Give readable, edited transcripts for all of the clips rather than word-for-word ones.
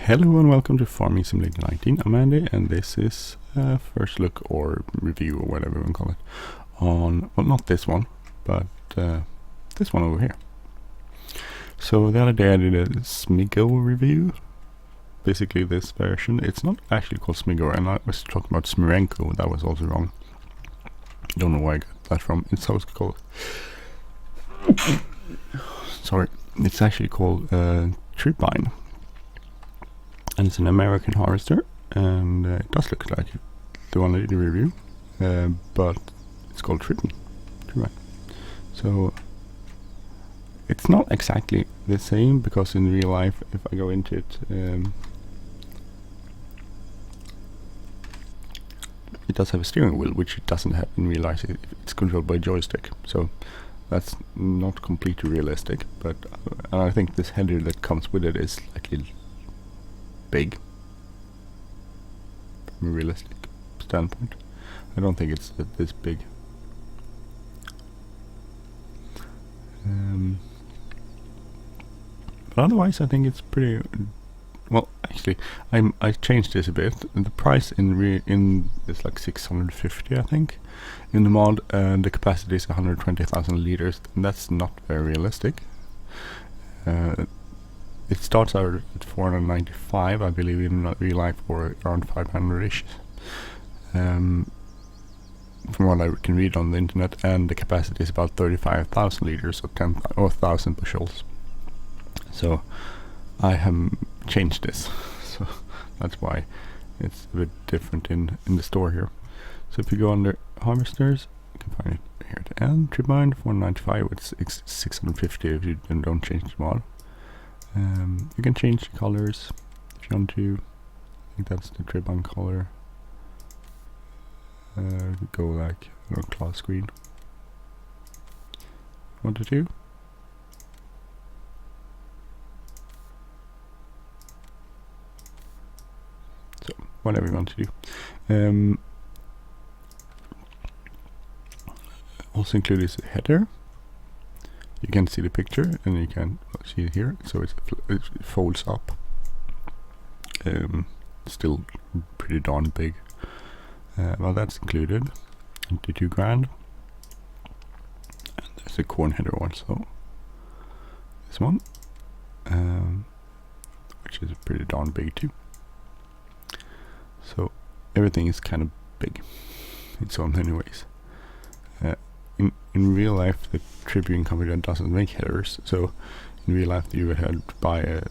Hello and welcome to Farming Simulator 19. I'm Andy, and this is a first look or review or whatever we can call it on, well, not this one, but this one over here. So the other day I did a Smigo review, basically this version. It's not actually called Smigo, and I was talking about Smirenko, that was also wrong. Don't know where I got that from. It's how it's called. Sorry, it's actually called Tribine. And it's an American harvester, and it does look like the one I did the review, but it's called Tribine. So it's not exactly the same, because in real life, if I go into it, it does have a steering wheel, which it doesn't have in real life. It's controlled by a joystick, so that's not completely realistic. But I think this header that comes with it is like big from a realistic standpoint. I don't think it's this big. But otherwise I think it's pretty well. Actually, I changed this a bit. The price in is like 650, I think, in the mod, and the capacity is 120,000 liters, and that's not very realistic. It starts out at 495, I believe, in real life, or around 500-ish. From what I can read on the internet, and the capacity is about 35,000 liters, or 1,000 bushels. So I have changed this, so that's why it's a bit different in the store here. So if you go under harvesters, you can find it here at the end. Tribine 495 with 650 if you don't change the mod. You can change the colors if you want to. I think that's the Tribine color. Go like class green. 1 to 2. So whatever you want to do. Also included is a header. You can see the picture, and you can see it here. So it folds up. Still pretty darn big. Well, that's included. 22 grand. And there's a corn header also. This one, which is pretty darn big too. So everything is kind of big in so many ways. In real life, the Tribune company doesn't make headers, so in real life you would have to buy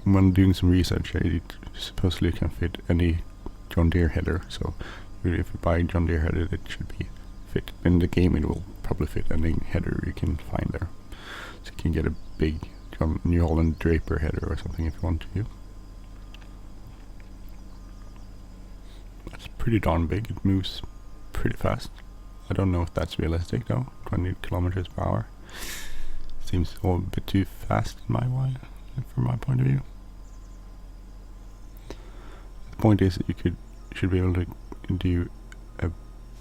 when doing some research, it supposedly can fit any John Deere header, so if you buy a John Deere header, it should be fit. In the game it will probably fit any header you can find there. So you can get a big New Holland Draper header or something if you want to. That's pretty darn big. It moves pretty fast. I don't know if that's realistic though. 20 kilometers per hour seems all a bit too fast in from my point of view. The point is that you should be able to do a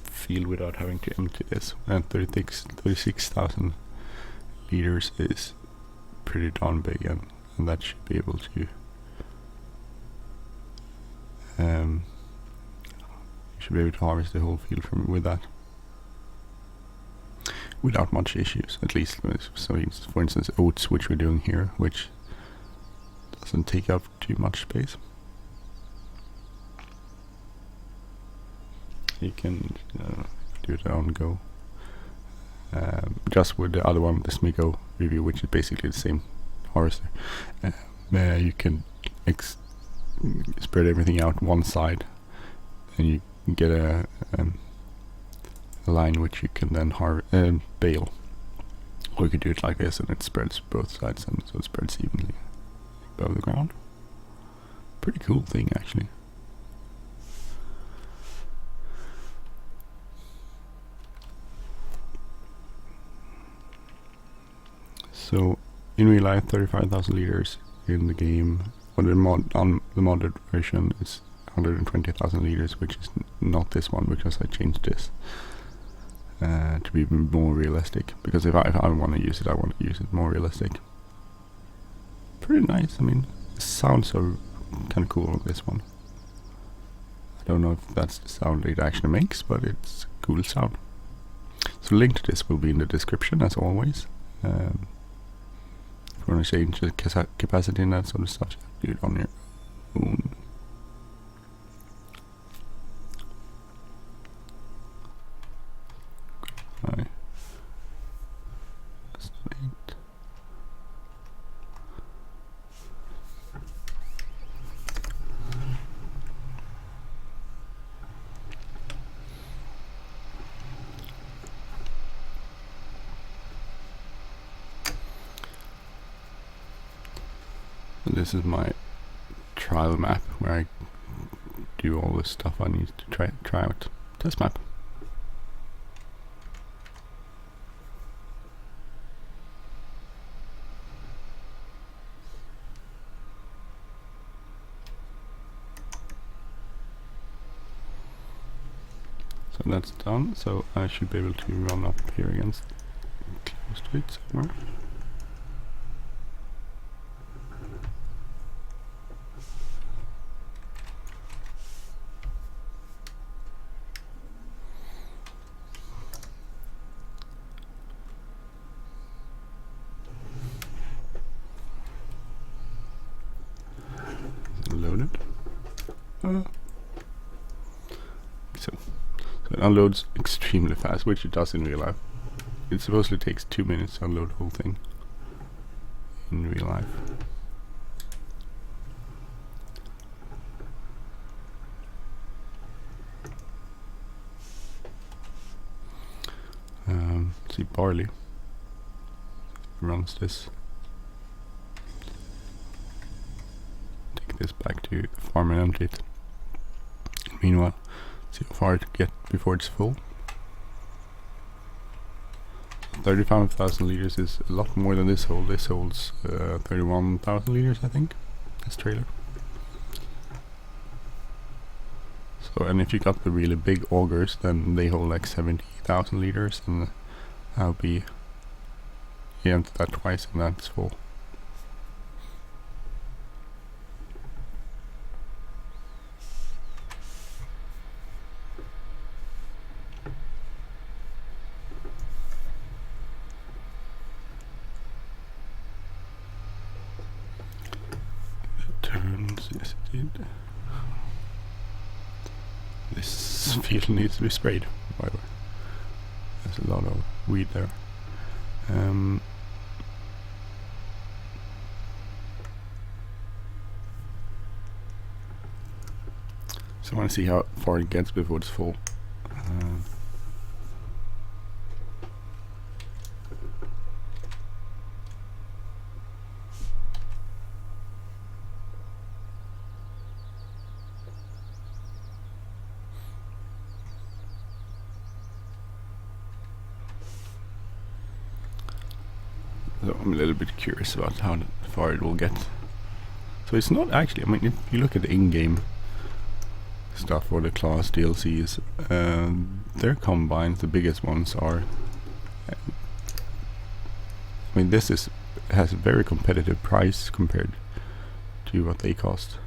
field without having to empty this, and 36,000 liters is pretty darn big, and that should be able to you should be able to harvest the whole field with that without much issues, at least. So for instance, oats, which we're doing here, which doesn't take up too much space. You can do it on go. Just with the other one, the Smigo review, which is basically the same harvester, you can spread everything out one side, and you get a line which you can then bale, or you could do it like this, and it spreads both sides, and so it spreads evenly above the ground. Pretty cool thing, actually. So in real life, 35,000 liters in the game. On the modded version is 120,000 liters, which is not this one, because I changed this to be more realistic. Because if I want to use it, I want to use it more realistic. pretty nice. I mean, the sounds are kind of cool on this one. I don't know if that's the sound it actually makes, but it's a cool sound. So link to this will be in the description as always. If you want to change the capacity and that sort of stuff, you do it on your own. Right. That's not it. This is my trial map where I do all the stuff I need to try out. Test map. So that's done, so I should be able to run up here against close to it somewhere. Loaded. So it unloads extremely fast, which it does in real life. It supposedly takes 2 minutes to unload the whole thing in real life. See, Barley runs this. Take this back to the farm and empty it. Meanwhile, see how far it can get before it's full. 35,000 liters is a lot more than this hold. This holds 31,000 liters, I think. This trailer. So, and if you got the really big augers, then they hold like 70,000 liters, and that'll be, you empty that twice and that's full. Turns, yes it did. This field needs to be sprayed, by the way. There's a lot of weed there. So I want to see how far it gets before it's full. So I'm a little bit curious about how far it will get. So it's not actually, I mean, if you look at the in-game stuff or the class DLCs, their combines, the biggest ones are, I mean, this has a very competitive price compared to what they cost.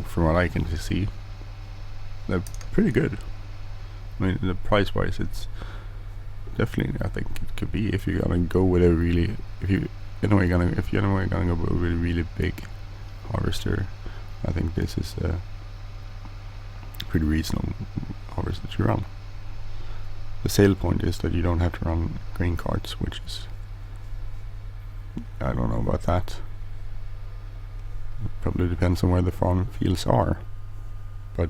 From what I can see, they're pretty good. I mean, the price wise, it's definitely, I think it could be, if you're gonna go with a really, if you're anyway gonna go with a really big harvester, I think this is a pretty reasonable harvester to run. The sale point is that you don't have to run grain carts, which is, I don't know about that. It probably depends on where the farm fields are, but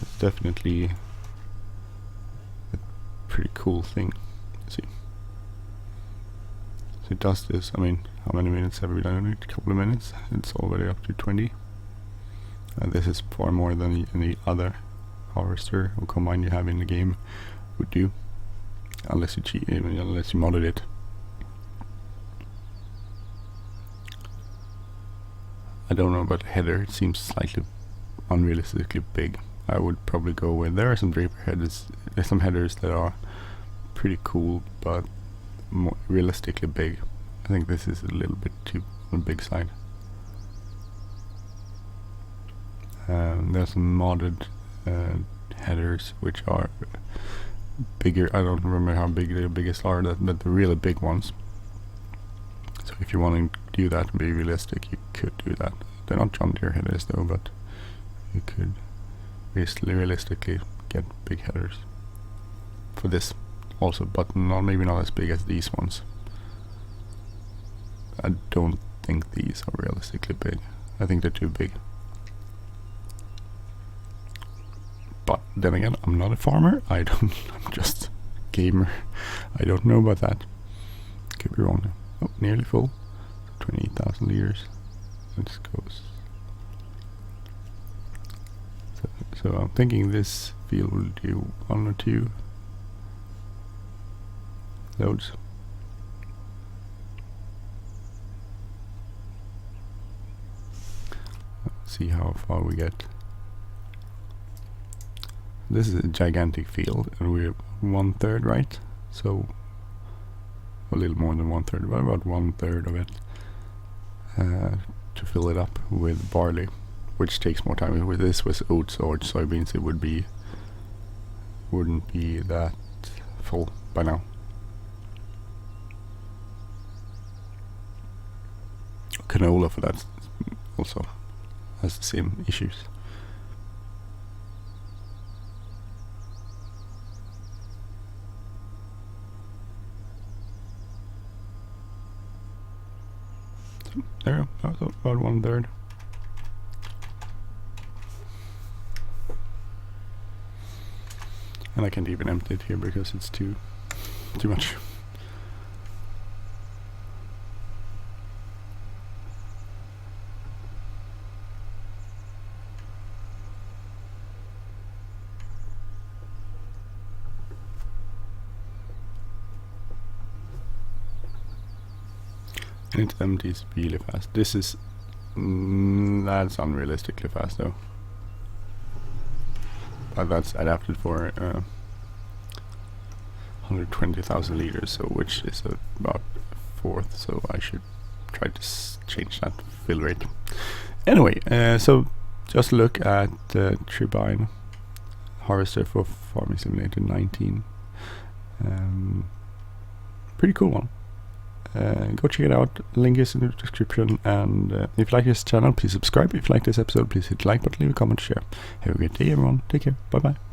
it's definitely a pretty cool thing. Let's see. So it does this, I mean, how many minutes have we done it? A couple of minutes. It's already up to 20. And this is far more than any other harvester or combine you have in the game would do, unless you cheat, unless you modded it. I don't know about the header, it seems slightly unrealistically big. I would probably go with, there are some draper headers, there's some headers that are pretty cool, but more realistically big. I think this is a little bit too on the big side. There's some modded headers which are bigger. I don't remember how big the biggest are, but the really big ones. So if you want to do that and be realistic, you could do that. They're not John Deere headers though, but you could realistically get big headers for this also, but maybe not as big as these ones. I don't think these are realistically big. I think they're too big. But then again, I'm not a farmer. I'm just a gamer. I don't know about that. Could be wrong. Oh, nearly full. 28,000 liters. Let's go. So I'm thinking this field will do 1 or 2 loads. Let's see how far we get. This is a gigantic field, and we're 1/3, right? So a little more than 1/3, but about 1/3 of it to fill it up with barley, which takes more time. With this was oats or soybeans, it wouldn't be that full by now. Canola for that also has the same issues. There, about 1/3. And I can't even empty it here because it's too much. And it empties really fast. This is that's unrealistically fast though. But that's adapted for 120,000 liters, so which is about 1/4. So I should try to change that fill rate. Anyway, so just look at the Tribine harvester for Farming Simulator 19. Pretty cool one. Go check it out. Link is in the description. And if you like this channel, please subscribe. If you like this episode, please hit the like button, leave a comment, share. Have a great day, everyone. Take care. Bye bye.